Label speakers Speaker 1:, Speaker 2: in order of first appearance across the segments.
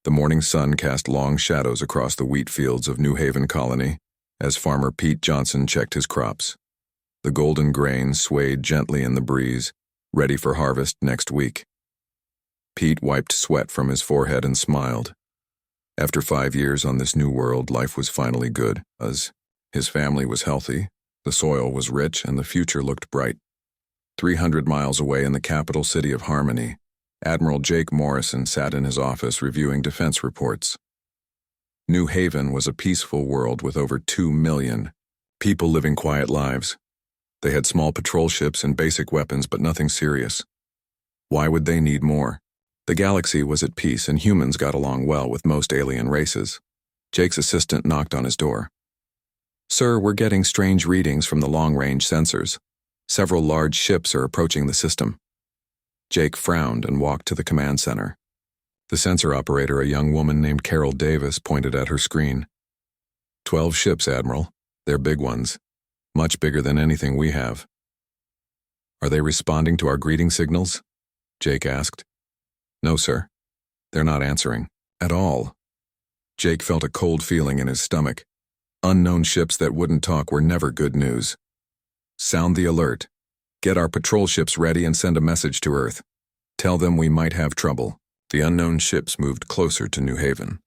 Speaker 1: The morning sun cast long shadows across the wheat fields of New Haven Colony as farmer Pete Johnson checked his crops. The golden grain swayed gently in the breeze, ready for harvest next week. Pete wiped sweat from his forehead and smiled. After 5 years on this new world, life was finally good, as his family was healthy, the soil was rich, and the future looked bright. 300 miles away in the capital city of Harmony, Admiral Jake Morrison sat in his office reviewing defense reports. New Haven was a peaceful world with over 2 million people living quiet lives. They had small patrol ships and basic weapons, but nothing serious. Why would they need more? The galaxy was at peace, and humans got along well with most alien races. Jake's assistant knocked on his door. "Sir, we're getting strange readings from the long-range sensors. Several large ships are approaching the system." Jake frowned and walked to the command center. The sensor operator, a young woman named Carol Davis, pointed at her screen. 12 ships, Admiral. They're big ones. Much bigger than anything we have." "Are they responding to our greeting signals?" Jake asked. "No, sir. They're not answering. At all." Jake felt a cold feeling in his stomach. Unknown ships that wouldn't talk were never good news. "Sound the alert. Get our patrol ships ready and send a message to Earth. Tell them we might have trouble." The unknown ships moved closer to New Haven.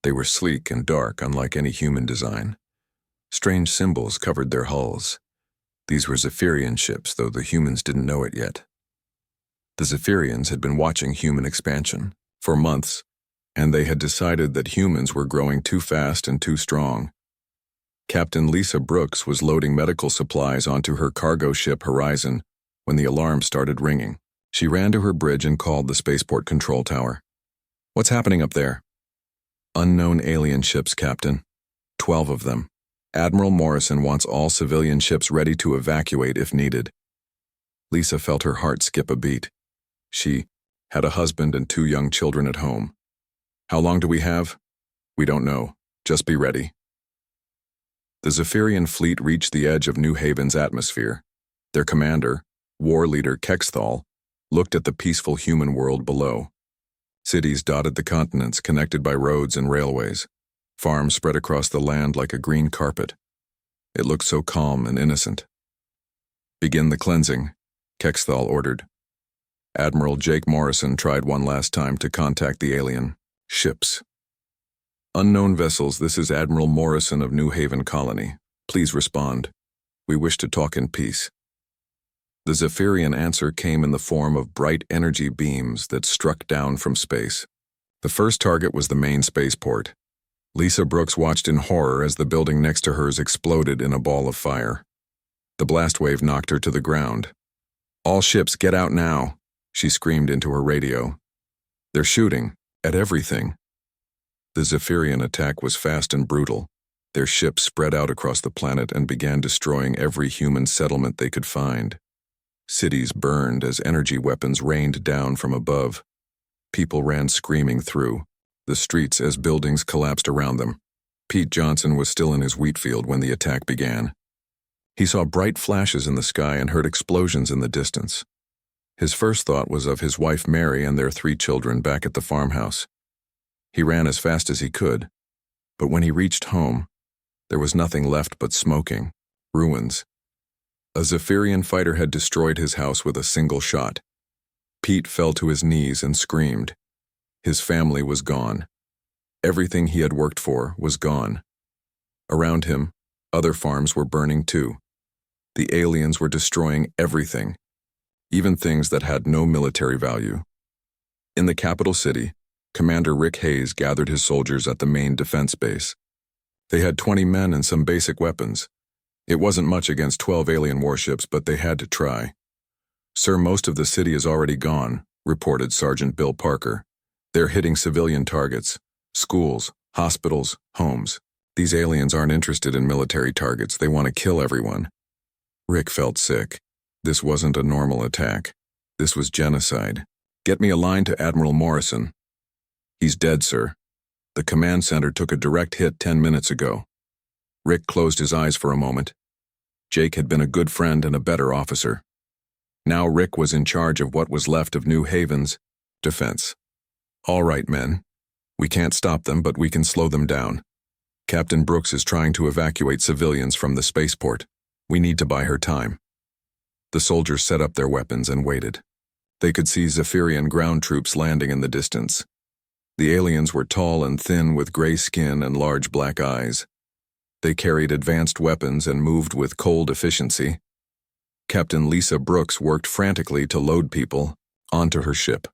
Speaker 1: They were sleek and dark, unlike any human design. Strange symbols covered their hulls. These were Zephyrian ships, though the humans didn't know it yet. The Zephyrians had been watching human expansion for months, and they had decided that humans were growing too fast and too strong. Captain Lisa Brooks was loading medical supplies onto her cargo ship Horizon when the alarm started ringing. She ran to her bridge and called the spaceport control tower. "What's happening up there?" "Unknown alien ships, Captain. 12 of them. Admiral Morrison wants all civilian ships ready to evacuate if needed." Lisa felt her heart skip a beat. She had a husband and 2 young children at home. "How long do we have?" "We don't know. Just be ready." The Zephyrian fleet reached the edge of New Haven's atmosphere. Their commander, war leader Kexthal, looked at the peaceful human world below. Cities dotted the continents, connected by roads and railways. Farms spread across the land like a green carpet. It looked so calm and innocent. "Begin the cleansing," Kexthal ordered. Admiral Jake Morrison tried one last time to contact the alien ships. "Unknown vessels, this is Admiral Morrison of New Haven Colony. Please respond. We wish to talk in peace." The Zephyrian answer came in the form of bright energy beams that struck down from space. The first target was the main spaceport. Lisa Brooks watched in horror as the building next to hers exploded in a ball of fire. The blast wave knocked her to the ground. "All ships, get out now," she screamed into her radio. "They're shooting at everything." The Zephyrian attack was fast and brutal. Their ships spread out across the planet and began destroying every human settlement they could find. Cities burned as energy weapons rained down from above. People ran screaming through the streets as buildings collapsed around them. Pete Johnson was still in his wheat field when the attack began. He saw bright flashes in the sky and heard explosions in the distance. His first thought was of his wife Mary and their 3 children back at the farmhouse. He ran as fast as he could, but when he reached home, there was nothing left but smoking, ruins. A Zephyrian fighter had destroyed his house with a single shot. Pete fell to his knees and screamed. His family was gone. Everything he had worked for was gone. Around him, other farms were burning too. The aliens were destroying everything, even things that had no military value. In the capital city, Commander Rick Hayes gathered his soldiers at the main defense base. They had 20 men and some basic weapons. It wasn't much against 12 alien warships, but they had to try. "Sir, most of the city is already gone," reported Sergeant Bill Parker. "They're hitting civilian targets, schools, hospitals, homes. These aliens aren't interested in military targets. They want to kill everyone." Rick felt sick. This wasn't a normal attack. This was genocide. "Get me a line to Admiral Morrison." "He's dead, sir. The command center took a direct hit 10 minutes ago." Rick closed his eyes for a moment. Jake had been a good friend and a better officer. Now Rick was in charge of what was left of New Haven's defense. "All right, men. We can't stop them, but we can slow them down. Captain Brooks is trying to evacuate civilians from the spaceport. We need to buy her time." The soldiers set up their weapons and waited. They could see Zephyrian ground troops landing in the distance. The aliens were tall and thin with gray skin and large black eyes. They carried advanced weapons and moved with cold efficiency. Captain Lisa Brooks worked frantically to load people onto her ship.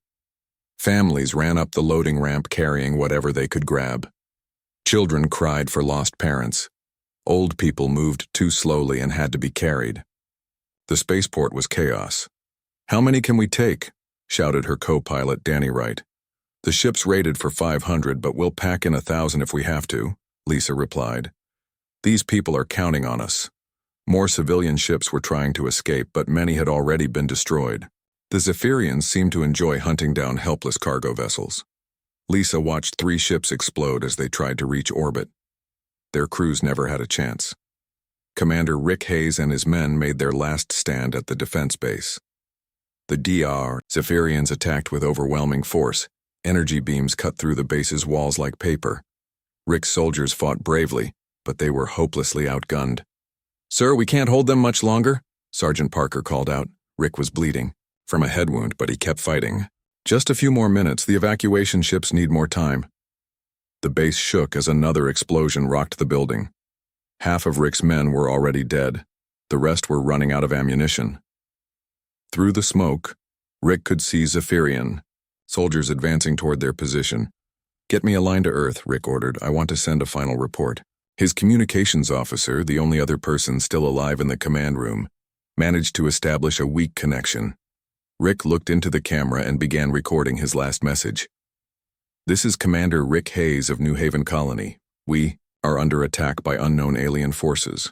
Speaker 1: Families ran up the loading ramp carrying whatever they could grab. Children cried for lost parents. Old people moved too slowly and had to be carried. The spaceport was chaos. "How many can we take?" shouted her co-pilot Danny Wright. "The ship's rated for 500, but we'll pack in 1,000 if we have to," Lisa replied. "These people are counting on us." More civilian ships were trying to escape, but many had already been destroyed. The Zephyrians seemed to enjoy hunting down helpless cargo vessels. Lisa watched 3 ships explode as they tried to reach orbit. Their crews never had a chance. Commander Rick Hayes and his men made their last stand at the defense base. The Zephyrians attacked with overwhelming force. Energy beams cut through the base's walls like paper. Rick's soldiers fought bravely, but they were hopelessly outgunned. "Sir, we can't hold them much longer," Sergeant Parker called out. Rick was bleeding from a head wound, but he kept fighting. "Just a few more minutes. The evacuation ships need more time." The base shook as another explosion rocked the building. Half of Rick's men were already dead. The rest were running out of ammunition. Through the smoke, Rick could see Zephyrian soldiers advancing toward their position. "Get me a line to Earth," Rick ordered. "I want to send a final report." His communications officer, the only other person still alive in the command room, managed to establish a weak connection. Rick looked into the camera and began recording his last message. "This is Commander Rick Hayes of New Haven Colony. We are under attack by unknown alien forces.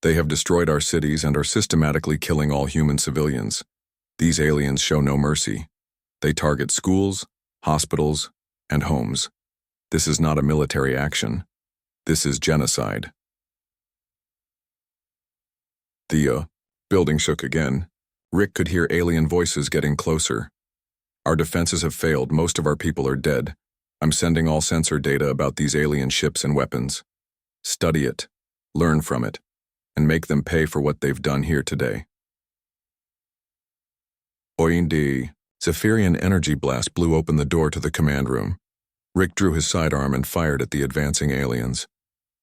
Speaker 1: They have destroyed our cities and are systematically killing all human civilians. These aliens show no mercy. They target schools, hospitals, and homes. This is not a military action. This is genocide." The building shook again. Rick could hear alien voices getting closer. "Our defenses have failed. Most of our people are dead. I'm sending all sensor data about these alien ships and weapons. Study it, learn from it, and make them pay for what they've done here today." Oindi. Zephyrian energy blast blew open the door to the command room. Rick drew his sidearm and fired at the advancing aliens.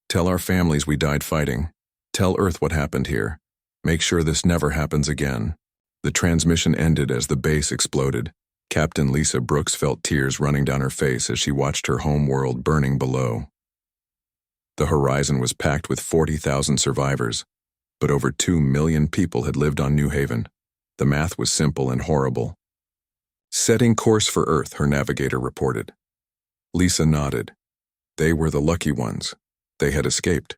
Speaker 1: "Tell our families we died fighting. Tell Earth what happened here. Make sure this never happens again." The transmission ended as the base exploded. Captain Lisa Brooks felt tears running down her face as she watched her home world burning below. The horizon was packed with 40,000 survivors, but over 2 million people had lived on New Haven. The math was simple and horrible. "Setting course for Earth," her navigator reported. Lisa nodded. They were the lucky ones. They had escaped.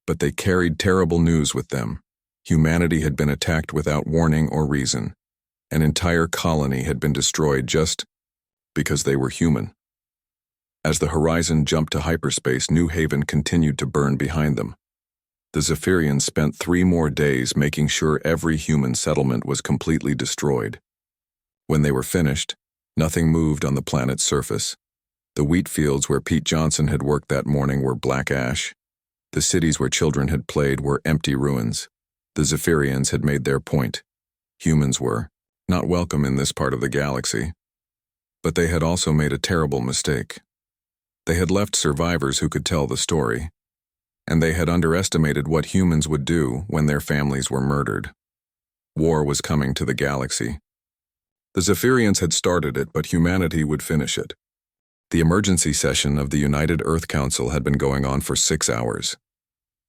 Speaker 1: But they carried terrible news with them. Humanity had been attacked without warning or reason. An entire colony had been destroyed just because they were human. As the horizon jumped to hyperspace, New Haven continued to burn behind them. The Zephyrians spent 3 more days making sure every human settlement was completely destroyed. When they were finished, nothing moved on the planet's surface. The wheat fields where Pete Johnson had worked that morning were black ash. The cities where children had played were empty ruins. The Zephyrians had made their point. Humans were not welcome in this part of the galaxy. But they had also made a terrible mistake. They had left survivors who could tell the story, and they had underestimated what humans would do when their families were murdered. War was coming to the galaxy. The Zephyrians had started it, but humanity would finish it. The emergency session of the United Earth Council had been going on for 6 hours.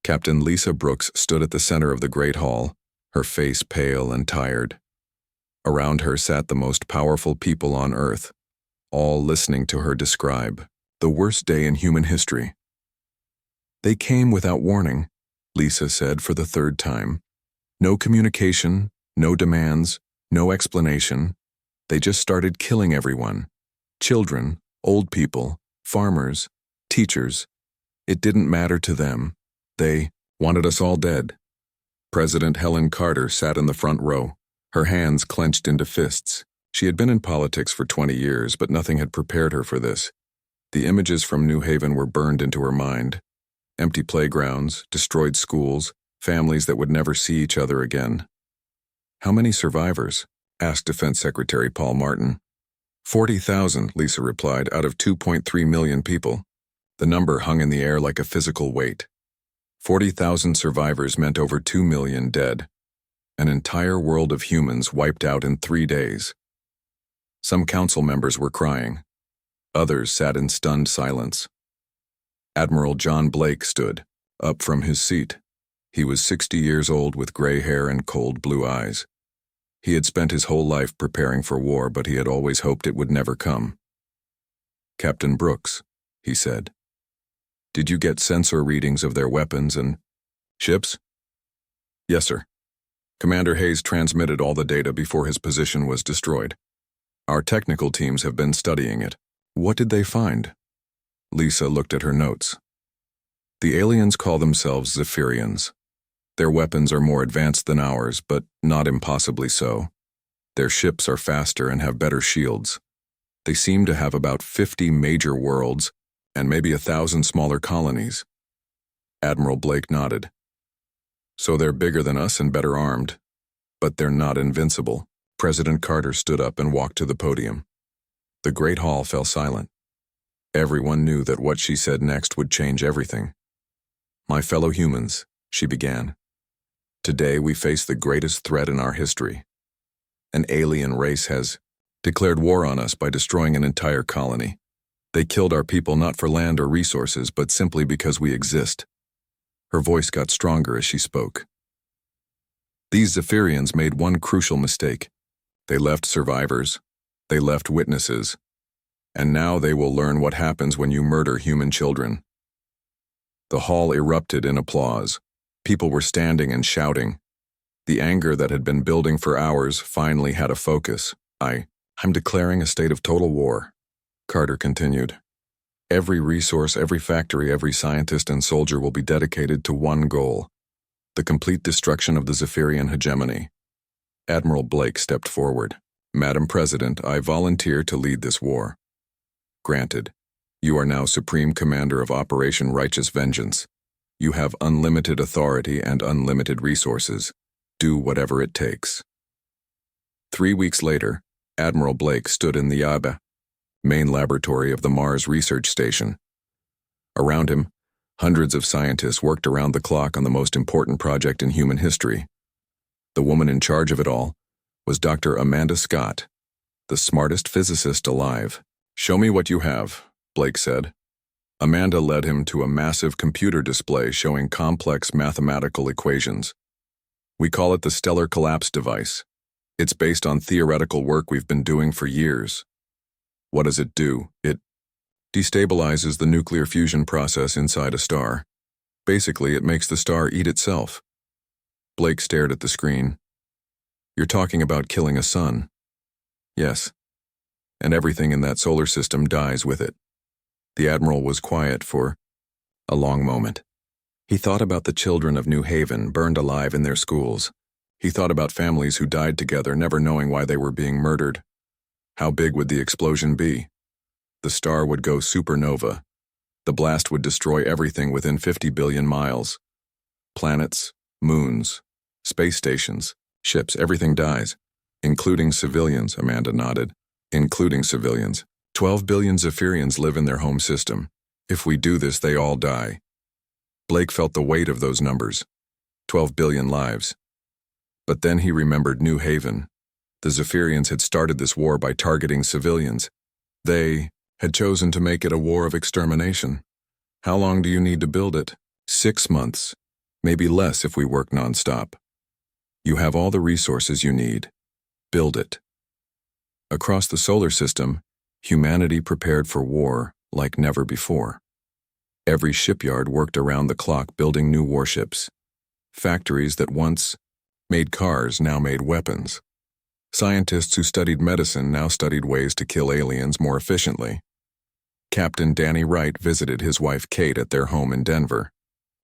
Speaker 1: Captain Lisa Brooks stood at the center of the Great Hall, her face pale and tired. Around her sat the most powerful people on Earth, all listening to her describe the worst day in human history. "They came without warning," Lisa said for the 3rd time. "No communication, no demands, no explanation. They just started killing everyone. Children, old people, farmers, teachers. It didn't matter to them. They wanted us all dead." President Helen Carter sat in the front row, her hands clenched into fists. She had been in politics for 20 years, but nothing had prepared her for this. The images from New Haven were burned into her mind. Empty playgrounds, destroyed schools, families that would never see each other again. "How many survivors?" asked Defense Secretary Paul Martin. 40,000, Lisa replied, out of 2.3 million people. The number hung in the air like a physical weight. 40,000 survivors meant over 2 million dead. An entire world of humans wiped out in 3 days. Some council members were crying. Others sat in stunned silence. Admiral John Blake stood, up from his seat. He was 60 years old with gray hair and cold blue eyes. He had spent his whole life preparing for war, but he had always hoped it would never come. "Captain Brooks," he said, "did you get sensor readings of their weapons and ships?" "Yes, sir." Commander Hayes transmitted all the data before his position was destroyed. "Our technical teams have been studying it." "What did they find?" Lisa looked at her notes. "The aliens call themselves Zephyrians. Their weapons are more advanced than ours, but not impossibly so. Their ships are faster and have better shields. They seem to have about 50 major worlds and maybe 1,000 smaller colonies." Admiral Blake nodded. "So they're bigger than us and better armed. But they're not invincible." President Carter stood up and walked to the podium. The Great Hall fell silent. Everyone knew that what she said next would change everything. "My fellow humans," she began. "Today we face the greatest threat in our history. An alien race has declared war on us by destroying an entire colony. They killed our people not for land or resources, but simply because we exist." Her voice got stronger as she spoke. "These Zephyrians made one crucial mistake. They left survivors. They left witnesses. And now they will learn what happens when you murder human children." The hall erupted in applause. People were standing and shouting. The anger that had been building for hours finally had a focus. I'm declaring a state of total war," Carter continued. "Every resource, every factory, every scientist and soldier will be dedicated to one goal: the complete destruction of the Zephyrian hegemony." Admiral Blake stepped forward. "Madam President, I volunteer to lead this war." "Granted. You are now Supreme Commander of Operation Righteous Vengeance. You have unlimited authority and unlimited resources. Do whatever it takes." 3 weeks later, Admiral Blake stood in the YABA, main laboratory of the Mars Research Station. Around him, hundreds of scientists worked around the clock on the most important project in human history. The woman in charge of it all was Dr. Amanda Scott, the smartest physicist alive. "Show me what you have," Blake said. Amanda led him to a massive computer display showing complex mathematical equations. "We call it the Stellar Collapse Device. It's based on theoretical work we've been doing for years." "What does it do?" "It destabilizes the nuclear fusion process inside a star. Basically, it makes the star eat itself." Blake stared at the screen. "You're talking about killing a sun." "Yes. And everything in that solar system dies with it." The Admiral was quiet for a long moment. He thought about the children of New Haven burned alive in their schools. He thought about families who died together, never knowing why they were being murdered. How big would the explosion be? The star would go supernova. The blast would destroy everything within 50 billion miles. Planets, moons, space stations, ships, everything dies. "Including civilians," Amanda nodded. "Including civilians. 12 billion Zephyrians live in their home system. If we do this, they all die." Blake felt the weight of those numbers. 12 billion lives. But then he remembered New Haven. The Zephyrians had started this war by targeting civilians. They had chosen to make it a war of extermination. "How long do you need to build it?" 6 months. Maybe less if we work nonstop. "You have all the resources you need. Build it." Across the solar system, humanity prepared for war like never before. Every shipyard worked around the clock building new warships. Factories that once made cars now made weapons. Scientists who studied medicine now studied ways to kill aliens more efficiently. Captain Danny Wright visited his wife Kate at their home in Denver.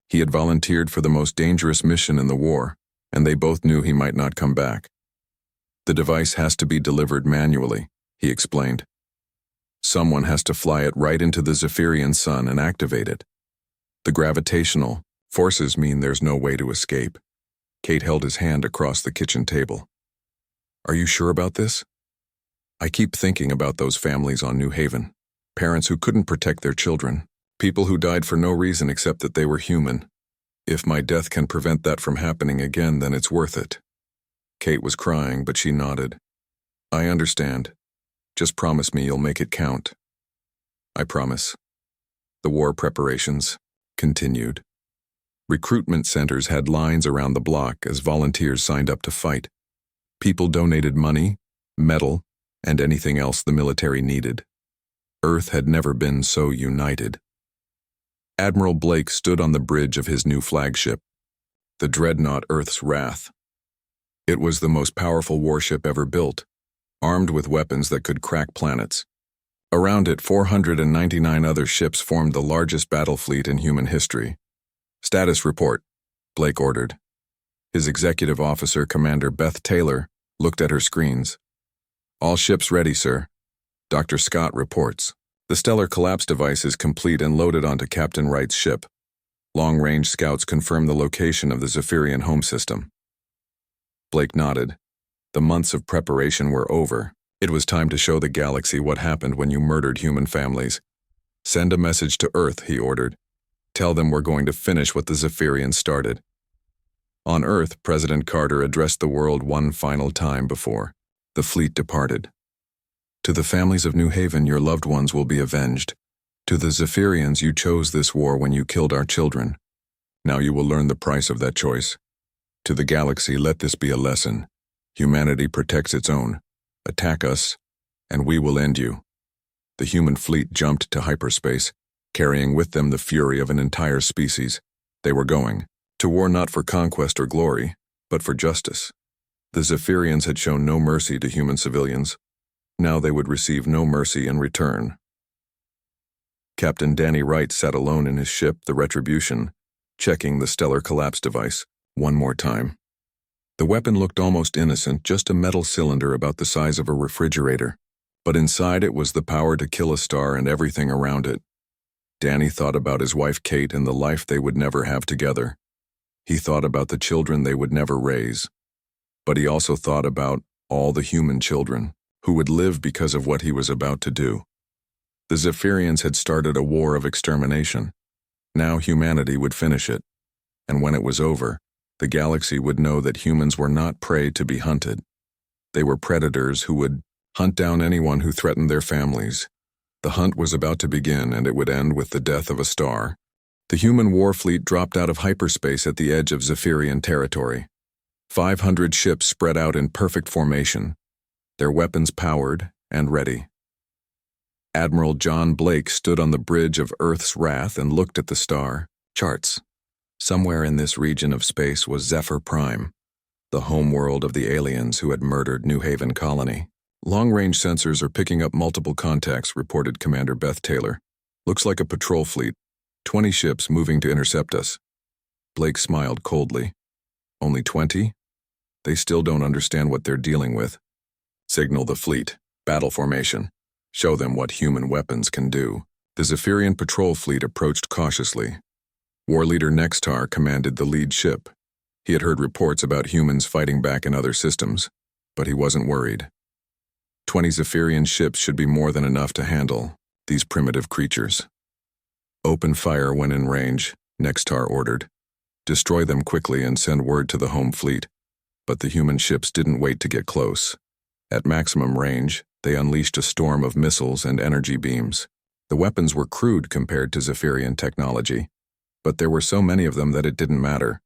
Speaker 1: He had volunteered for the most dangerous mission in the war, and they both knew he might not come back. "The device has to be delivered manually," he explained. Someone has to fly it right into the Zephyrian sun and activate it. The gravitational forces mean there's no way to escape. Kate held his hand across the kitchen table. Are you sure about this? I keep thinking about those families on New Haven. Parents who couldn't protect their children. People who died for no reason except that they were human. If my death can prevent that from happening again, then it's worth it. Kate was crying, but she nodded. I understand. Just promise me you'll make it count. I promise. The war preparations continued. Recruitment centers had lines around the block as volunteers signed up to fight. People donated money, metal, and anything else the military needed. Earth had never been so united. Admiral Blake stood on the bridge of his new flagship, the dreadnought Earth's Wrath. It was the most powerful warship ever built, armed with weapons that could crack planets. Around it, 499 other ships formed the largest battle fleet in human history. Status report, Blake ordered. His executive officer, Commander Beth Taylor, looked at her screens. All ships ready, sir. Dr. Scott reports. The stellar collapse device is complete and loaded onto Captain Wright's ship. Long-range scouts confirm the location of the Zephyrian home system. Blake nodded. The months of preparation were over. It was time to show the galaxy what happened when you murdered human families. Send a message to Earth, he ordered. Tell them we're going to finish what the Zephyrians started. On Earth, President Carter addressed the world one final time before the fleet departed. To the families of New Haven, your loved ones will be avenged. To the Zephyrians, you chose this war when you killed our children. Now you will learn the price of that choice. To the galaxy, let this be a lesson. Humanity protects its own. Attack us, and we will end you. The human fleet jumped to hyperspace, carrying with them the fury of an entire species. They were going to war not for conquest or glory, but for justice. The Zephyrians had shown no mercy to human civilians. Now they would receive no mercy in return. Captain Danny Wright sat alone in his ship, the Retribution, checking the stellar collapse device one more time. The weapon looked almost innocent, just a metal cylinder about the size of a refrigerator, but inside it was the power to kill a star and everything around it. Danny thought about his wife Kate and the life they would never have together. He thought about the children they would never raise. But he also thought about all the human children who would live because of what he was about to do. The Zephyrians had started a war of extermination. Now humanity would finish it, and when it was over, the galaxy would know that humans were not prey to be hunted. They were predators who would hunt down anyone who threatened their families. The hunt was about to begin, and it would end with the death of a star. The human war fleet dropped out of hyperspace at the edge of Zephyrian territory. 500 ships spread out in perfect formation, their weapons powered and ready. Admiral John Blake stood on the bridge of Earth's Wrath and looked at the star charts. Somewhere in this region of space was Zephyr Prime, the homeworld of the aliens who had murdered New Haven Colony. Long-range sensors are picking up multiple contacts, reported Commander Beth Taylor. Looks like a patrol fleet. 20 ships moving to intercept us. Blake smiled coldly. Only 20? They still don't understand what they're dealing with. Signal the fleet. Battle formation. Show them what human weapons can do. The Zephyrian patrol fleet approached cautiously. War leader Nextar commanded the lead ship. He had heard reports about humans fighting back in other systems, but he wasn't worried. 20 Zephyrian ships should be more than enough to handle these primitive creatures. Open fire when in range, Nextar ordered. Destroy them quickly and send word to the home fleet. But the human ships didn't wait to get close. At maximum range, they unleashed a storm of missiles and energy beams. The weapons were crude compared to Zephyrian technology, but there were so many of them that it didn't matter.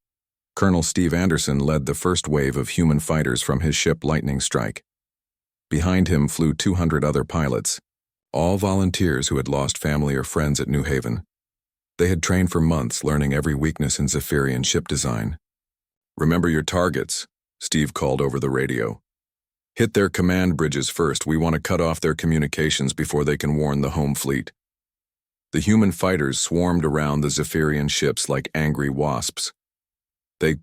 Speaker 1: Colonel Steve Anderson led the first wave of human fighters from his ship Lightning Strike. Behind him flew 200 other pilots, all volunteers who had lost family or friends at New Haven. They had trained for months learning every weakness in Zephyrian ship design. Remember your targets, Steve called over the radio. Hit their command bridges first. We want to cut off their communications before they can warn the home fleet. The human fighters swarmed around the Zephyrian ships like angry wasps. They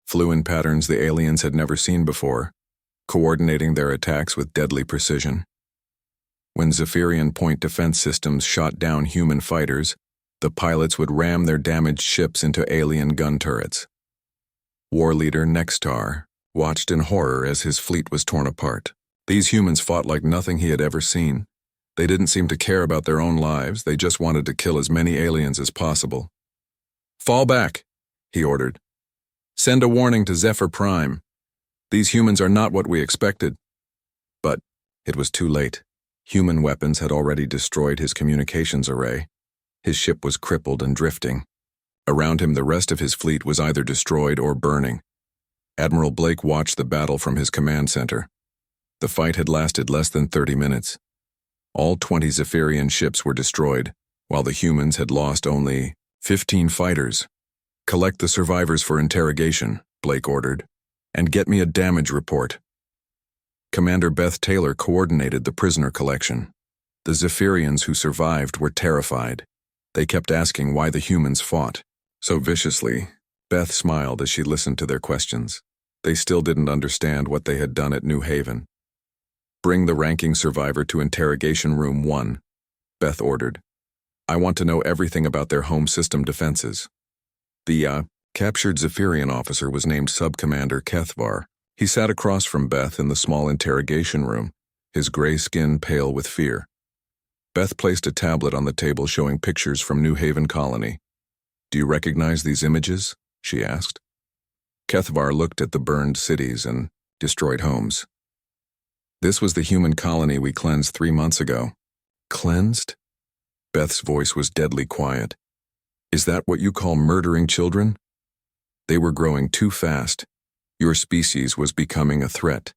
Speaker 1: flew in patterns the aliens had never seen before, coordinating their attacks with deadly precision. When Zephyrian point defense systems shot down human fighters, the pilots would ram their damaged ships into alien gun turrets. War leader Nextar watched in horror as his fleet was torn apart. These humans fought like nothing he had ever seen. They didn't seem to care about their own lives, they just wanted to kill as many aliens as possible. "Fall back," he ordered. "Send a warning to Zephyr Prime. These humans are not what we expected." But it was too late. Human weapons had already destroyed his communications array. His ship was crippled and drifting. Around him, the rest of his fleet was either destroyed or burning. Admiral Blake watched the battle from his command center. The fight had lasted less than 30 minutes. All 20 Zephyrian ships were destroyed, while the humans had lost only 15 fighters. "Collect the survivors for interrogation," Blake ordered, "and get me a damage report." Commander Beth Taylor coordinated the prisoner collection. The Zephyrians who survived were terrified. They kept asking why the humans fought so viciously. Beth smiled as she listened to their questions. They still didn't understand what they had done at New Haven. "Bring the ranking survivor to Interrogation Room 1, Beth ordered. "I want to know everything about their home system defenses." The captured Zephyrian officer was named Subcommander Kethvar. He sat across from Beth in the small interrogation room, his gray skin pale with fear. Beth placed a tablet on the table showing pictures from New Haven Colony. "Do you recognize these images?" she asked. Kethvar looked at the burned cities and destroyed homes. "This was the human colony we cleansed 3 months ago." "Cleansed?" Beth's voice was deadly quiet. "Is that what you call murdering children?" "They were growing too fast. Your species was becoming a threat.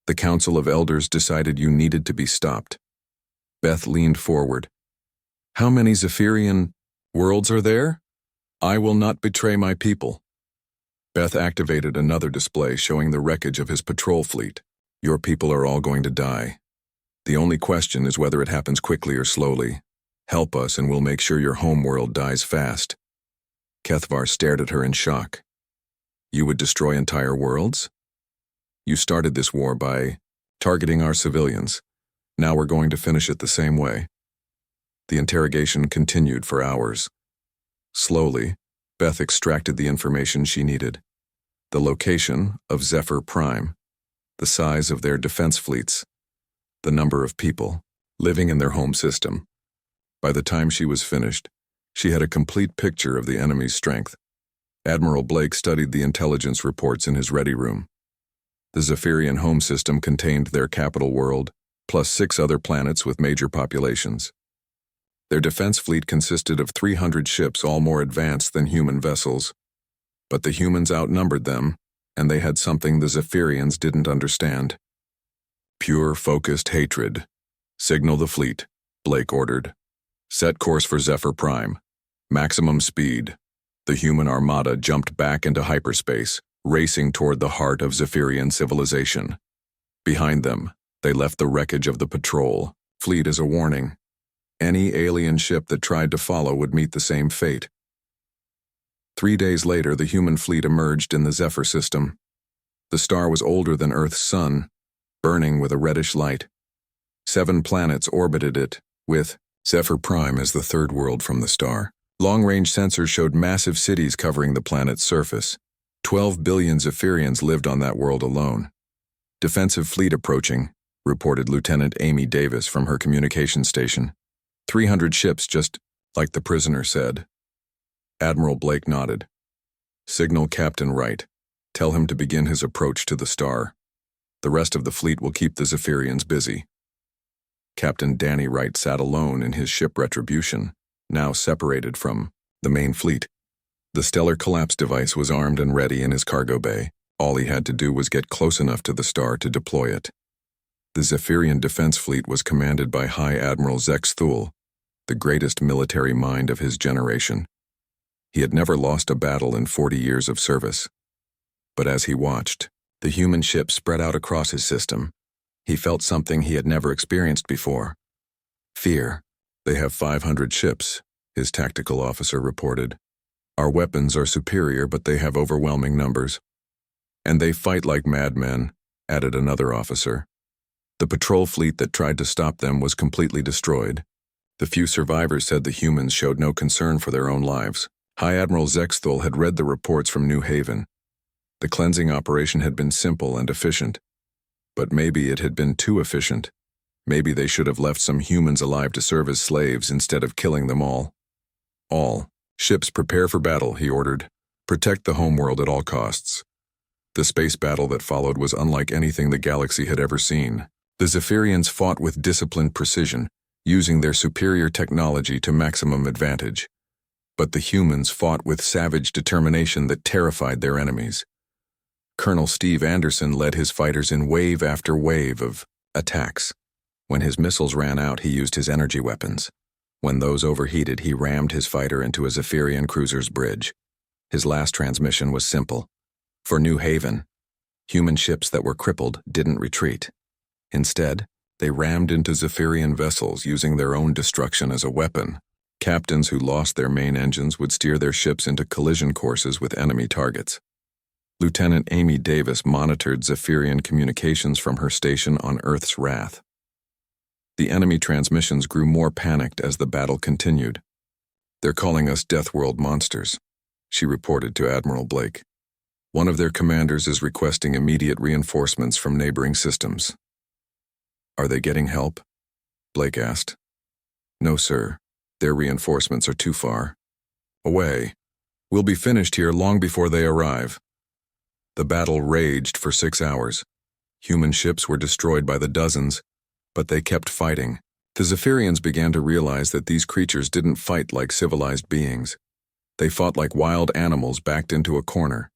Speaker 1: The Council of Elders decided you needed to be stopped." Beth leaned forward. "How many Zephyrian worlds are there? I will not betray my people." Beth activated another display showing the wreckage of his patrol fleet. "Your people are all going to die. The only question is whether it happens quickly or slowly. Help us and we'll make sure your home world dies fast." Kethvar stared at her in shock. "You would destroy entire worlds? You started this war by targeting our civilians. Now we're going to finish it the same way." The interrogation continued for hours. Slowly, Beth extracted the information she needed. The location of Zephyr Prime, the size of their defense fleets, the number of people living in their home system. By the time she was finished, she had a complete picture of the enemy's strength. Admiral Blake studied the intelligence reports in his ready room. The Zephyrian home system contained their capital world, plus 6 other planets with major populations. Their defense fleet consisted of 300 ships, all more advanced than human vessels. But the humans outnumbered them, and they had something the Zephyrians didn't understand. "Pure, focused hatred. Signal the fleet," Blake ordered. "Set course for Zephyr Prime. Maximum speed." The human armada jumped back into hyperspace, racing toward the heart of Zephyrian civilization. Behind them, they left the wreckage of the patrol fleet as a warning. Any alien ship that tried to follow would meet the same fate. 3 days later, the human fleet emerged in the Zephyr system. The star was older than Earth's sun, burning with a reddish light. 7 planets orbited it, with Zephyr Prime as the third world from the star. Long-range sensors showed massive cities covering the planet's surface. 12 billion Zephyrians lived on that world alone. "Defensive fleet approaching," reported Lieutenant Amy Davis from her communication station. 300 ships, just like the prisoner said. Admiral Blake nodded. "Signal Captain Wright. Tell him to begin his approach to the star. The rest of the fleet will keep the Zephyrians busy." Captain Danny Wright sat alone in his ship Retribution, now separated from the main fleet. The stellar collapse device was armed and ready in his cargo bay. All he had to do was get close enough to the star to deploy it. The Zephyrian defense fleet was commanded by High Admiral Zex Thule, the greatest military mind of his generation. He had never lost a battle in 40 years of service. But as he watched, the human ships spread out across his system, he felt something he had never experienced before. Fear. "They have 500 ships," his tactical officer reported. "Our weapons are superior, but they have overwhelming numbers." "And they fight like madmen," added another officer. The patrol fleet that tried to stop them was completely destroyed. The few survivors said the humans showed no concern for their own lives. High Admiral Zexthul had read the reports from New Haven. The cleansing operation had been simple and efficient. But maybe it had been too efficient. Maybe they should have left some humans alive to serve as slaves instead of killing them all. All ships prepare for battle, he ordered. Protect the homeworld at all costs. The space battle that followed was unlike anything the galaxy had ever seen. The Zephyrians fought with disciplined precision, using their superior technology to maximum advantage. But the humans fought with savage determination that terrified their enemies. Colonel Steve Anderson led his fighters in wave after wave of attacks. When his missiles ran out, he used his energy weapons. When those overheated, he rammed his fighter into a Zephyrian cruiser's bridge. His last transmission was simple. For New Haven, human ships that were crippled didn't retreat. Instead, they rammed into Zephyrian vessels using their own destruction as a weapon. Captains who lost their main engines would steer their ships into collision courses with enemy targets. Lieutenant Amy Davis monitored Zephyrian communications from her station on Earth's Wrath. The enemy transmissions grew more panicked as the battle continued. "They're calling us Death World monsters," she reported to Admiral Blake. "One of their commanders is requesting immediate reinforcements from neighboring systems." "Are they getting help?" Blake asked. "No, sir. Their reinforcements are too far away. We'll be finished here long before they arrive." The battle raged for 6 hours. Human ships were destroyed by the dozens, but they kept fighting. The Zephyrians began to realize that these creatures didn't fight like civilized beings. They fought like wild animals backed into a corner.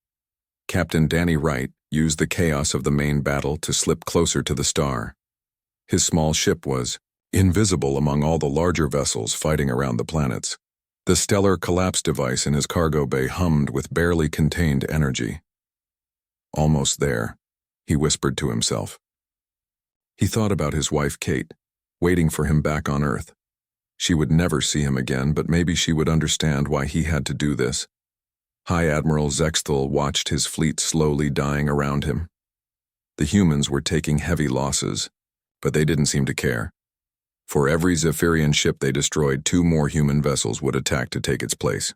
Speaker 1: Captain Danny Wright used the chaos of the main battle to slip closer to the star. His small ship was invisible among all the larger vessels fighting around the planets. The stellar collapse device in his cargo bay hummed with barely contained energy. "Almost there," he whispered to himself. He thought about his wife Kate, waiting for him back on Earth. She would never see him again, but maybe she would understand why he had to do this. High Admiral Zexthul watched his fleet slowly dying around him. The humans were taking heavy losses, but they didn't seem to care. For every Zephyrian ship they destroyed, 2 more human vessels would attack to take its place.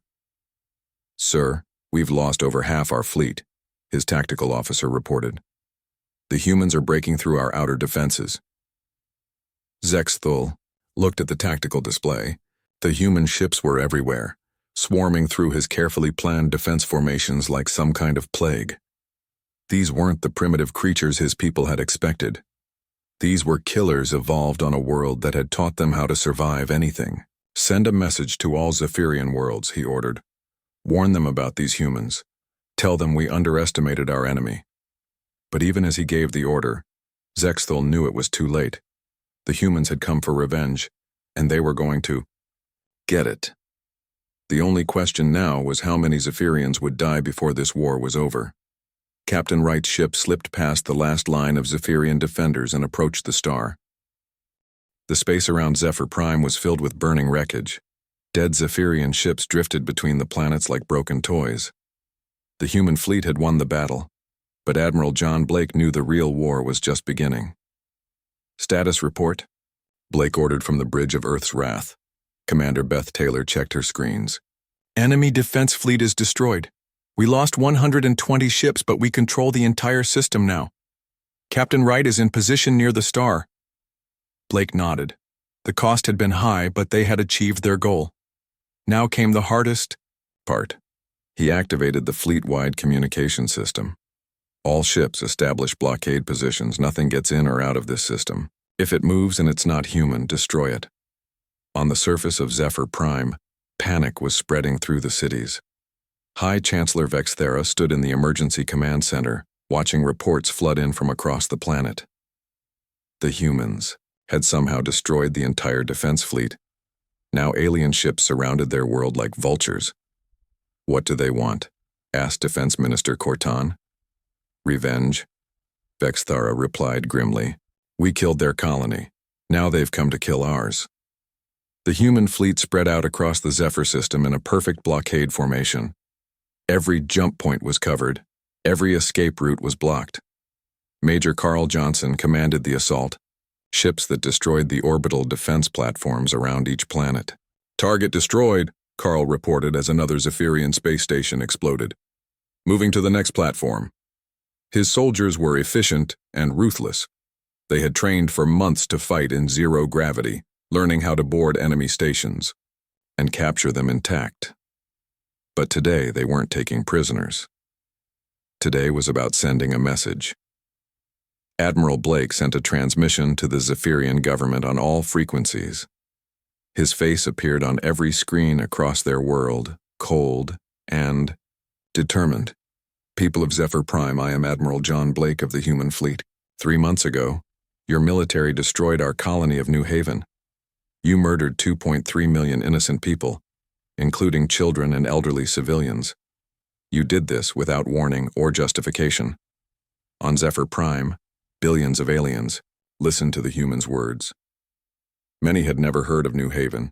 Speaker 1: "Sir, we've lost over half our fleet," his tactical officer reported. "The humans are breaking through our outer defenses." Zexthul looked at the tactical display. The human ships were everywhere, swarming through his carefully planned defense formations like some kind of plague. These weren't the primitive creatures his people had expected. These were killers evolved on a world that had taught them how to survive anything. "Send a message to all Zephyrian worlds," he ordered. "Warn them about these humans. Tell them we underestimated our enemy." But even as he gave the order, Zexthul knew it was too late. The humans had come for revenge, and they were going to get it. The only question now was how many Zephyrians would die before this war was over. Captain Wright's ship slipped past the last line of Zephyrian defenders and approached the star. The space around Zephyr Prime was filled with burning wreckage. Dead Zephyrian ships drifted between the planets like broken toys. The human fleet had won the battle, but Admiral John Blake knew the real war was just beginning. "Status report," Blake ordered from the bridge of Earth's Wrath. Commander Beth Taylor checked her screens. "Enemy defense fleet is destroyed. We lost 120 ships, but we control the entire system now. Captain Wright is in position near the star." Blake nodded. The cost had been high, but they had achieved their goal. Now came the hardest part. He activated the fleet-wide communication system. All ships establish blockade positions. Nothing gets in or out of this system. If it moves and it's not human, destroy it. On the surface of Zephyr Prime, panic was spreading through the cities. High Chancellor Vexthera stood in the emergency command center, watching reports flood in from across the planet. The humans had somehow destroyed the entire defense fleet. Now alien ships surrounded their world like vultures. "What do they want?" asked Defense Minister Cortan. "Revenge," Vexthara replied grimly. "We killed their colony. Now they've come to kill ours." The human fleet spread out across the Zephyr system in a perfect blockade formation. Every jump point was covered. Every escape route was blocked. Major Carl Johnson commanded the assault, ships that destroyed the orbital defense platforms around each planet. "Target destroyed," Carl reported as another Zephyrian space station exploded. Moving to the next platform. His soldiers were efficient and ruthless. They had trained for months to fight in zero gravity, learning how to board enemy stations and capture them intact. But today they weren't taking prisoners. Today was about sending a message. Admiral Blake sent a transmission to the Zephyrian government on all frequencies. His face appeared on every screen across their world, cold and determined. "People of Zephyr Prime, I am Admiral John Blake of the Human Fleet. 3 months ago, your military destroyed our colony of New Haven. You murdered 2.3 million innocent people, including children and elderly civilians. You did this without warning or justification. On Zephyr Prime, billions of aliens listened to the humans' words." Many had never heard of New Haven.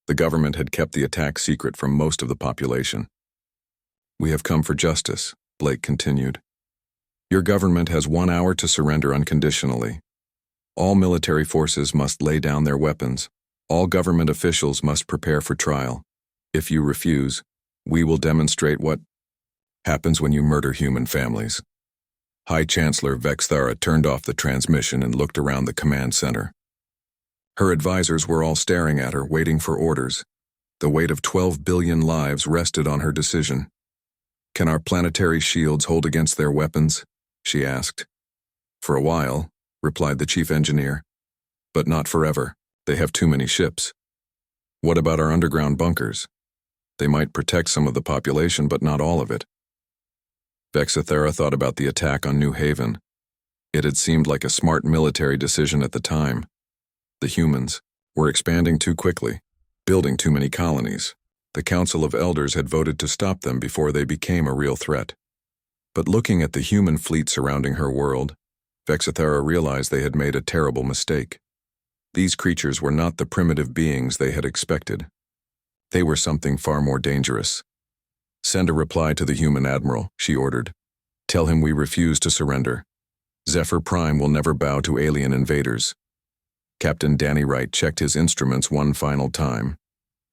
Speaker 1: The government had kept the attack secret from most of the population. "We have come for justice," Blake continued. "Your government has 1 hour to surrender unconditionally. All military forces must lay down their weapons. All government officials must prepare for trial. If you refuse, we will demonstrate what happens when you murder human families." High Chancellor Vexthara turned off the transmission and looked around the command center. Her advisors were all staring at her, waiting for orders. The weight of 12 billion lives rested on her decision. "Can our planetary shields hold against their weapons?" she asked. "For a while," replied the chief engineer. "But not forever. They have too many ships." "What about our underground bunkers? They might protect some of the population, but not all of it." Vexithera thought about the attack on New Haven. It had seemed like a smart military decision at the time. The humans were expanding too quickly, building too many colonies. The Council of Elders had voted to stop them before they became a real threat. But looking at the human fleet surrounding her world, Vexithera realized they had made a terrible mistake. These creatures were not the primitive beings they had expected. They were something far more dangerous. "Send a reply to the human admiral," she ordered. "Tell him we refuse to surrender. Zephyr Prime will never bow to alien invaders." Captain Danny Wright checked his instruments one final time.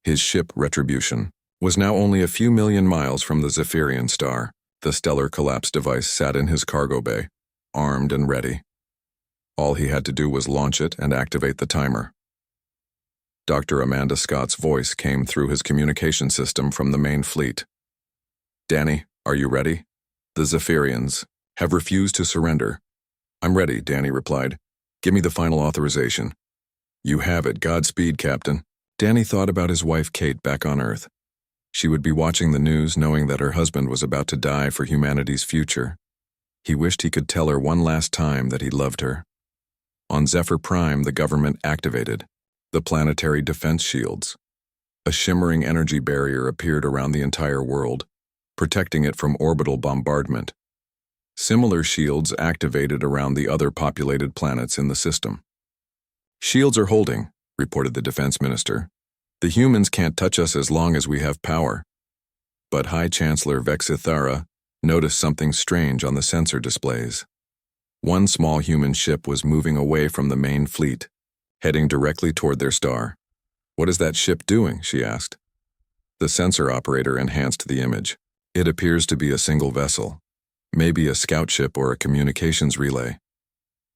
Speaker 1: His ship, Retribution, was now only a few million miles from the Zephyrian star. The stellar collapse device sat in his cargo bay, armed and ready. All he had to do was launch it and activate the timer. Dr. Amanda Scott's voice came through his communication system from the main fleet. "Danny, are you ready? The Zephyrians have refused to surrender." "I'm ready," Danny replied. "Give me the final authorization." "You have it. Godspeed, Captain." Danny thought about his wife Kate back on Earth. She would be watching the news knowing that her husband was about to die for humanity's future. He wished he could tell her one last time that he loved her. On Zephyr Prime, the government activated the planetary defense shields. A shimmering energy barrier appeared around the entire world, protecting it from orbital bombardment. Similar shields activated around the other populated planets in the system. "Shields are holding," reported the defense minister. "The humans can't touch us as long as we have power." But High Chancellor Vexithara noticed something strange on the sensor displays. One small human ship was moving away from the main fleet, heading directly toward their star. "What is that ship doing?" she asked. The sensor operator enhanced the image. "It appears to be a single vessel, maybe a scout ship or a communications relay."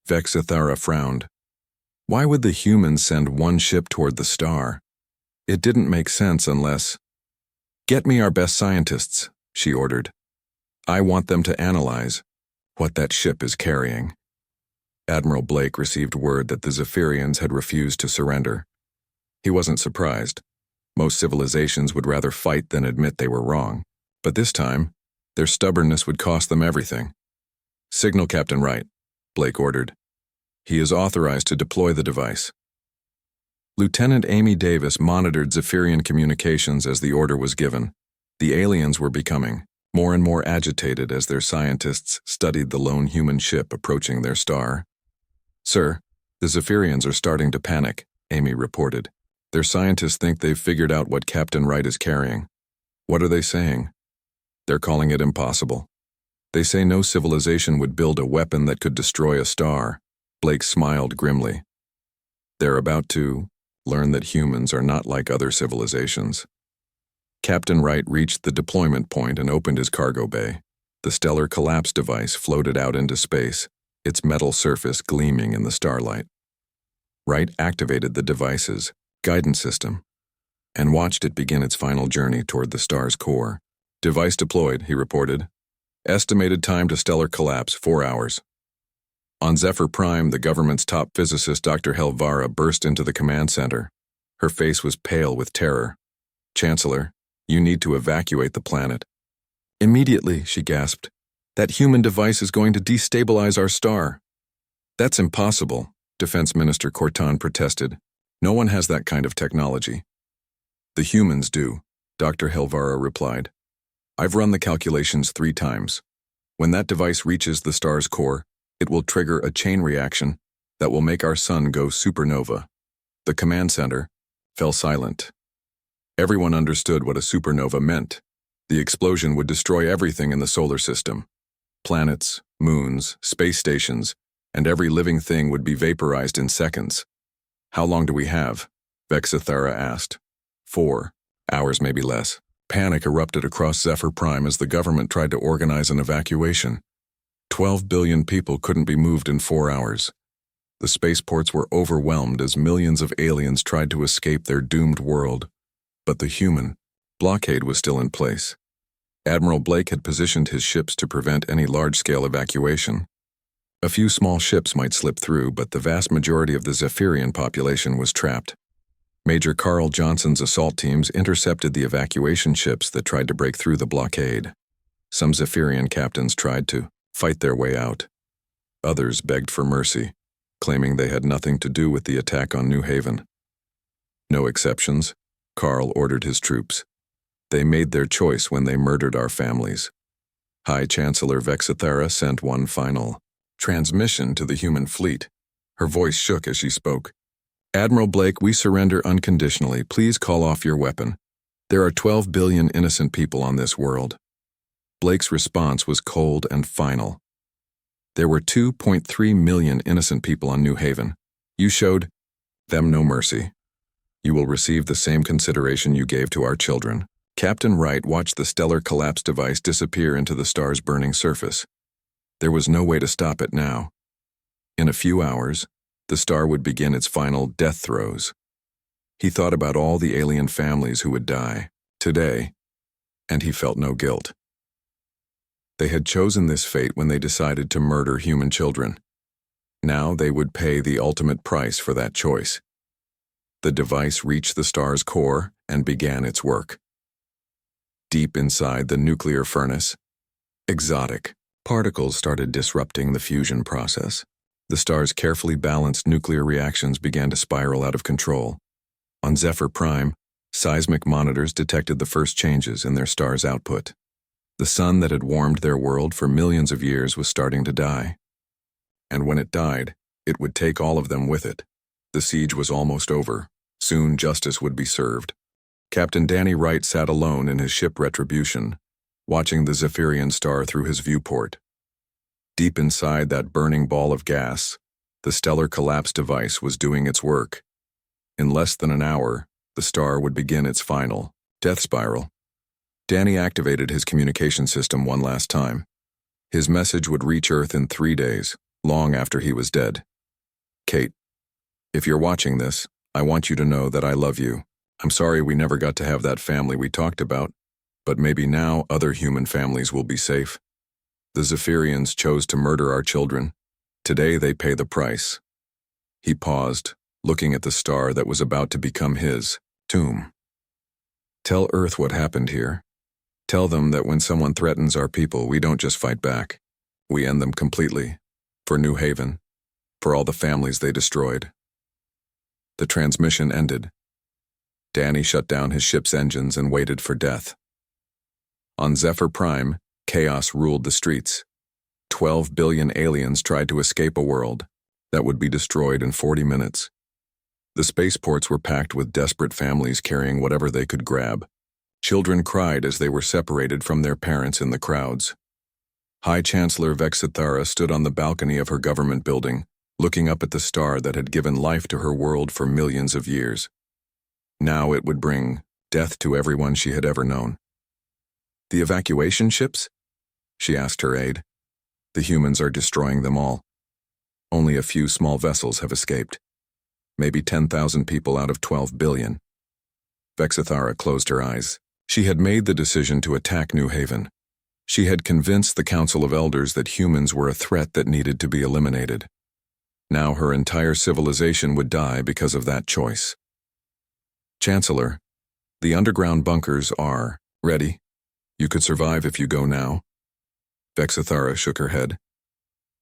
Speaker 1: Vexithara frowned. Why would the humans send one ship toward the star? It didn't make sense unless... "Get me our best scientists," she ordered. "I want them to analyze what that ship is carrying." Admiral Blake received word that the Zephyrians had refused to surrender. He wasn't surprised. Most civilizations would rather fight than admit they were wrong. But this time, their stubbornness would cost them everything. "Signal Captain Wright," Blake ordered. "He is authorized to deploy the device." Lieutenant Amy Davis monitored Zephyrian communications as the order was given. The aliens were becoming more and more agitated as their scientists studied the lone human ship approaching their star. "Sir, the Zephyrians are starting to panic," Amy reported. "Their scientists think they've figured out what Captain Wright is carrying." "What are they saying?" "They're calling it impossible. They say no civilization would build a weapon that could destroy a star." Blake smiled grimly. They're about to learn that humans are not like other civilizations. Captain Wright reached the deployment point and opened his cargo bay. The stellar collapse device floated out into space, its metal surface gleaming in the starlight. Wright activated the device's guidance system and watched it begin its final journey toward the star's core. "Device deployed," he reported. "Estimated time to stellar collapse, 4 hours." On Zephyr Prime, the government's top physicist, Dr. Helvara, burst into the command center. Her face was pale with terror. "Chancellor, you need to evacuate the planet." "Immediately," she gasped. "That human device is going to destabilize our star." "That's impossible," Defense Minister Cortan protested. "No one has that kind of technology." "The humans do," Dr. Helvara replied. "I've run the calculations 3 times. When that device reaches the star's core, it will trigger a chain reaction that will make our sun go supernova." The command center fell silent. Everyone understood what a supernova meant. The explosion would destroy everything in the solar system. Planets, moons, space stations, and every living thing would be vaporized in seconds. "How long do we have?" Vexithara asked. 4 hours, maybe less. Panic erupted across Zephyr Prime as the government tried to organize an evacuation. 12 billion people couldn't be moved in 4 hours. The spaceports were overwhelmed as millions of aliens tried to escape their doomed world. But the human blockade was still in place. Admiral Blake had positioned his ships to prevent any large-scale evacuation. A few small ships might slip through, but the vast majority of the Zephyrian population was trapped. Major Carl Johnson's assault teams intercepted the evacuation ships that tried to break through the blockade. Some Zephyrian captains tried to fight their way out. Others begged for mercy, claiming they had nothing to do with the attack on New Haven. No exceptions, Carl ordered his troops. They made their choice when they murdered our families. High Chancellor Vexithara sent one final transmission to the human fleet. Her voice shook as she spoke. "Admiral Blake, we surrender unconditionally. Please call off your weapon. There are 12 billion innocent people on this world." Blake's response was cold and final. "There were 2.3 million innocent people on New Haven. You showed them no mercy. You will receive the same consideration you gave to our children." Captain Wright watched the stellar collapse device disappear into the star's burning surface. There was no way to stop it now. In a few hours, the star would begin its final death throes. He thought about all the alien families who would die today, and he felt no guilt. They had chosen this fate when they decided to murder human children. Now they would pay the ultimate price for that choice. The device reached the star's core and began its work. Deep inside the nuclear furnace, exotic particles started disrupting the fusion process. The star's carefully balanced nuclear reactions began to spiral out of control. On Zephyr Prime, seismic monitors detected the first changes in their star's output. The sun that had warmed their world for millions of years was starting to die. And when it died, it would take all of them with it. The siege was almost over. Soon justice would be served. Captain Danny Wright sat alone in his ship Retribution, watching the Zephyrian star through his viewport. Deep inside that burning ball of gas, the stellar collapse device was doing its work. In less than an hour, the star would begin its final death spiral. Danny activated his communication system one last time. His message would reach Earth in 3 days, long after he was dead. "Kate, if you're watching this, I want you to know that I love you. I'm sorry we never got to have that family we talked about, but maybe now other human families will be safe. The Zephyrians chose to murder our children. Today they pay the price." He paused, looking at the star that was about to become his tomb. "Tell Earth what happened here. Tell them that when someone threatens our people, we don't just fight back. We end them completely. For New Haven. For all the families they destroyed." The transmission ended. Danny shut down his ship's engines and waited for death. On Zephyr Prime, chaos ruled the streets. 12 billion aliens tried to escape a world that would be destroyed in 40 minutes. The spaceports were packed with desperate families carrying whatever they could grab. Children cried as they were separated from their parents in the crowds. High Chancellor Vexithara stood on the balcony of her government building, looking up at the star that had given life to her world for millions of years. Now it would bring death to everyone she had ever known. "The evacuation ships?" she asked her aide. "The humans are destroying them all. Only a few small vessels have escaped. Maybe 10,000 people out of 12 billion. Vexithara closed her eyes. She had made the decision to attack New Haven. She had convinced the Council of Elders that humans were a threat that needed to be eliminated. Now her entire civilization would die because of that choice. "Chancellor, the underground bunkers are ready. You could survive if you go now." Vexithara shook her head.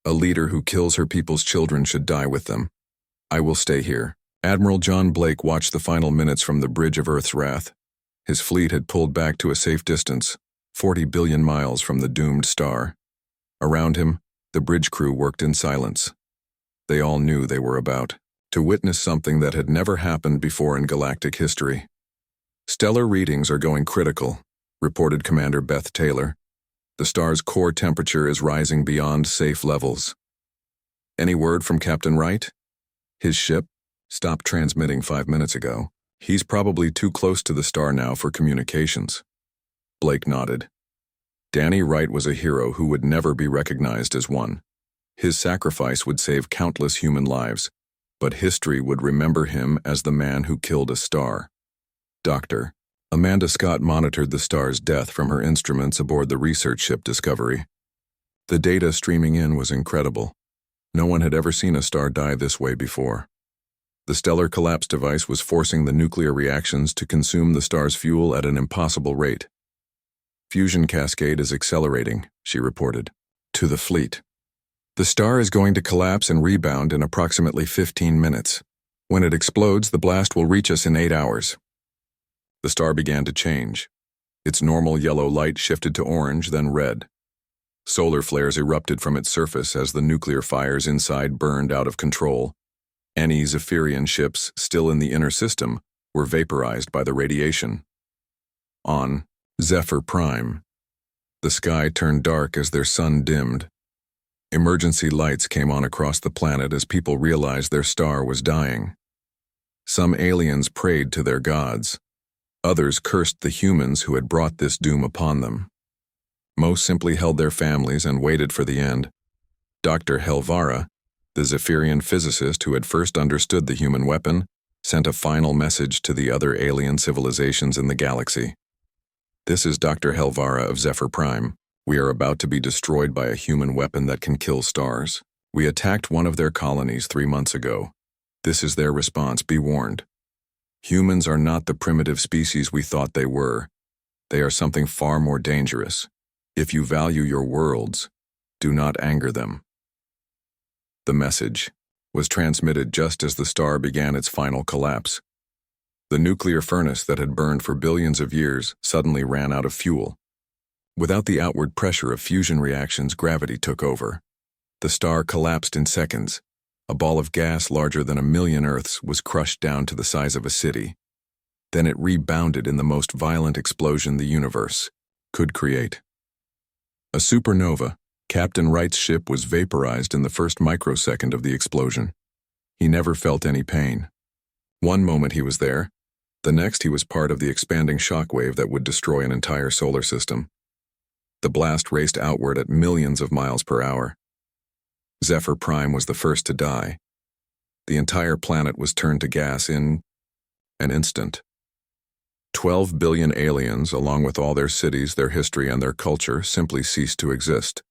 Speaker 1: "A leader who kills her people's children should die with them. I will stay here." Admiral John Blake watched the final minutes from the bridge of Earth's wrath. His fleet had pulled back to a safe distance, 40 billion miles from the doomed star. Around him, the bridge crew worked in silence. They all knew they were about to witness something that had never happened before in galactic history. "Stellar readings are going critical," reported Commander Beth Taylor. "The star's core temperature is rising beyond safe levels." "Any word from Captain Wright?" "His ship stopped transmitting 5 minutes ago. He's probably too close to the star now for communications." Blake nodded. Danny Wright was a hero who would never be recognized as one. His sacrifice would save countless human lives, but history would remember him as the man who killed a star. Dr. Amanda Scott monitored the star's death from her instruments aboard the research ship Discovery. The data streaming in was incredible. No one had ever seen a star die this way before. The stellar collapse device was forcing the nuclear reactions to consume the star's fuel at an impossible rate. "Fusion cascade is accelerating," she reported. To the fleet. "The star is going to collapse and rebound in approximately 15 minutes. When it explodes, the blast will reach us in 8 hours. The star began to change. Its normal yellow light shifted to orange, then red. Solar flares erupted from its surface as the nuclear fires inside burned out of control. Any Zephyrian ships still in the inner system were vaporized by the radiation. On Zephyr Prime, the sky turned dark as their sun dimmed. Emergency lights came on across the planet as people realized their star was dying. Some aliens prayed to their gods. Others cursed the humans who had brought this doom upon them. Most simply held their families and waited for the end. Dr. Helvara, the Zephyrian physicist who had first understood the human weapon, sent a final message to the other alien civilizations in the galaxy. "This is Dr. Helvara of Zephyr Prime. We are about to be destroyed by a human weapon that can kill stars. We attacked one of their colonies 3 months ago. This is their response. Be warned. Humans are not the primitive species we thought they were. They are something far more dangerous. If you value your worlds, do not anger them." The message was transmitted just as the star began its final collapse. The nuclear furnace that had burned for billions of years suddenly ran out of fuel. Without the outward pressure of fusion reactions, gravity took over. The star collapsed in seconds. A ball of gas larger than 1,000,000 Earths was crushed down to the size of a city. Then it rebounded in the most violent explosion the universe could create. A supernova, Captain Wright's ship was vaporized in the first microsecond of the explosion. He never felt any pain. One moment he was there, the next he was part of the expanding shockwave that would destroy an entire solar system. The blast raced outward at millions of miles per hour. Zephyr Prime was the first to die. The entire planet was turned to gas in an instant. 12 billion aliens, along with all their cities, their history, and their culture, simply ceased to exist.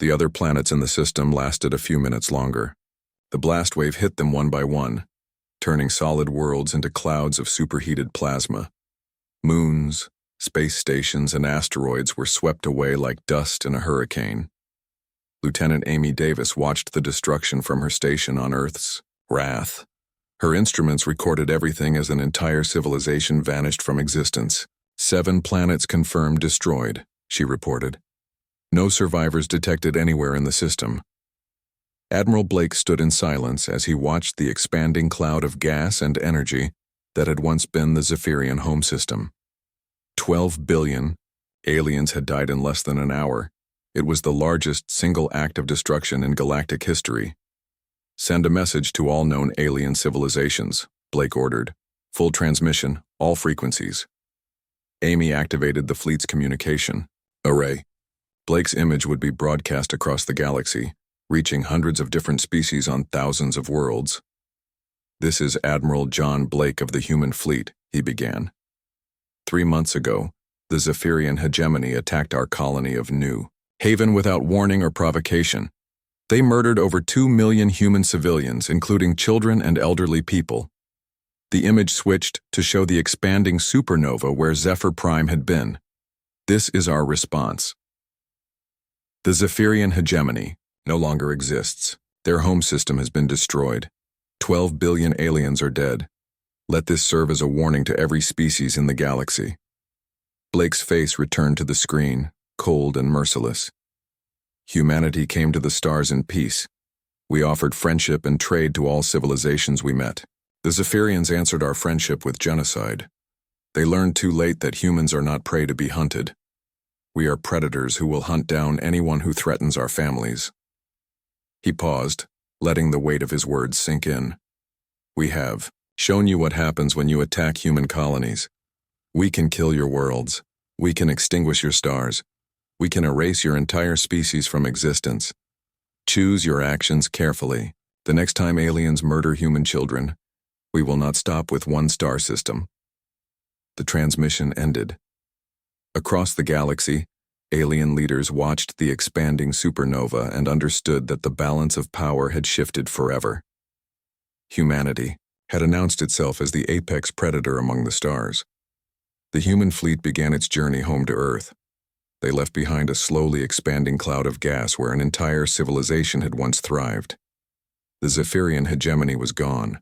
Speaker 1: The other planets in the system lasted a few minutes longer. The blast wave hit them one by one, turning solid worlds into clouds of superheated plasma. Moons, space stations, and asteroids were swept away like dust in a hurricane. Lieutenant Amy Davis watched the destruction from her station on Earth's wrath. Her instruments recorded everything as an entire civilization vanished from existence. 7 planets confirmed destroyed, she reported. No survivors detected anywhere in the system. Admiral Blake stood in silence as he watched the expanding cloud of gas and energy that had once been the Zephyrian home system. 12 billion aliens had died in less than an hour. It was the largest single act of destruction in galactic history. Send a message to all known alien civilizations, Blake ordered. Full transmission, all frequencies. Amy activated the fleet's communication array. Blake's image would be broadcast across the galaxy, reaching hundreds of different species on thousands of worlds. "This is Admiral John Blake of the human fleet," he began. 3 months ago, the Zephyrian hegemony attacked our colony of New Haven without warning or provocation. They murdered over 2 million human civilians, including children and elderly people. The image switched to show the expanding supernova where Zephyr Prime had been. This is our response. The Zephyrian hegemony no longer exists. Their home system has been destroyed. 12 billion aliens are dead. Let this serve as a warning to every species in the galaxy. Blake's face returned to the screen, cold and merciless. Humanity came to the stars in peace. We offered friendship and trade to all civilizations we met. The Zephyrians answered our friendship with genocide. They learned too late that humans are not prey to be hunted. We are predators who will hunt down anyone who threatens our families. He paused, letting the weight of his words sink in. We have shown you what happens when you attack human colonies. We can kill your worlds. We can extinguish your stars. We can erase your entire species from existence. Choose your actions carefully. The next time aliens murder human children, we will not stop with one star system. The transmission ended. Across the galaxy, alien leaders watched the expanding supernova and understood that the balance of power had shifted forever. Humanity had announced itself as the apex predator among the stars. The human fleet began its journey home to Earth. They left behind a slowly expanding cloud of gas where an entire civilization had once thrived. The Zephyrian hegemony was gone,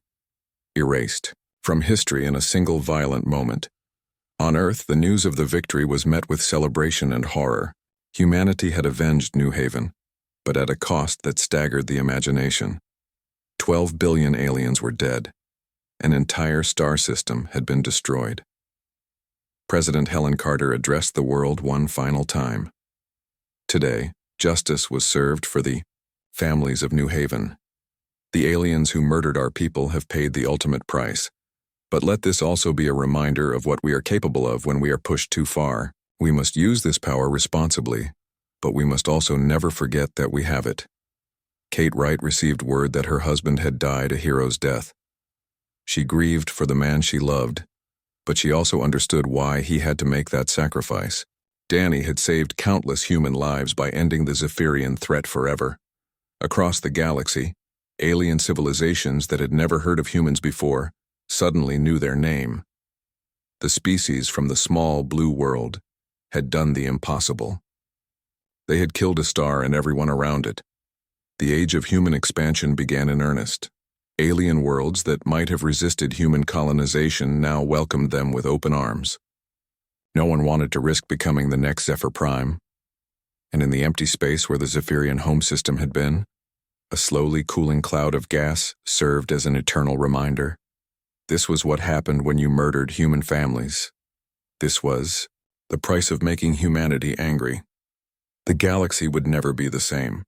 Speaker 1: erased from history in a single violent moment. On Earth, the news of the victory was met with celebration and horror. Humanity had avenged New Haven, but at a cost that staggered the imagination. 12 billion aliens were dead. An entire star system had been destroyed. President Helen Carter addressed the world one final time. Today, justice was served for the families of New Haven. The aliens who murdered our people have paid the ultimate price. But let this also be a reminder of what we are capable of when we are pushed too far. We must use this power responsibly, but we must also never forget that we have it. Kate Wright received word that her husband had died a hero's death. She grieved for the man she loved, but she also understood why he had to make that sacrifice. Danny had saved countless human lives by ending the Zephyrian threat forever. Across the galaxy, alien civilizations that had never heard of humans before suddenly knew their name. The species from the small blue world had done the impossible. They had killed a star and everyone around it. The age of human expansion began in earnest. Alien worlds that might have resisted human colonization now welcomed them with open arms. No one wanted to risk becoming the next Zephyr Prime. And in the empty space where the Zephyrian home system had been, a slowly cooling cloud of gas served as an eternal reminder. This was what happened when you murdered human families. This was the price of making humanity angry. The galaxy would never be the same.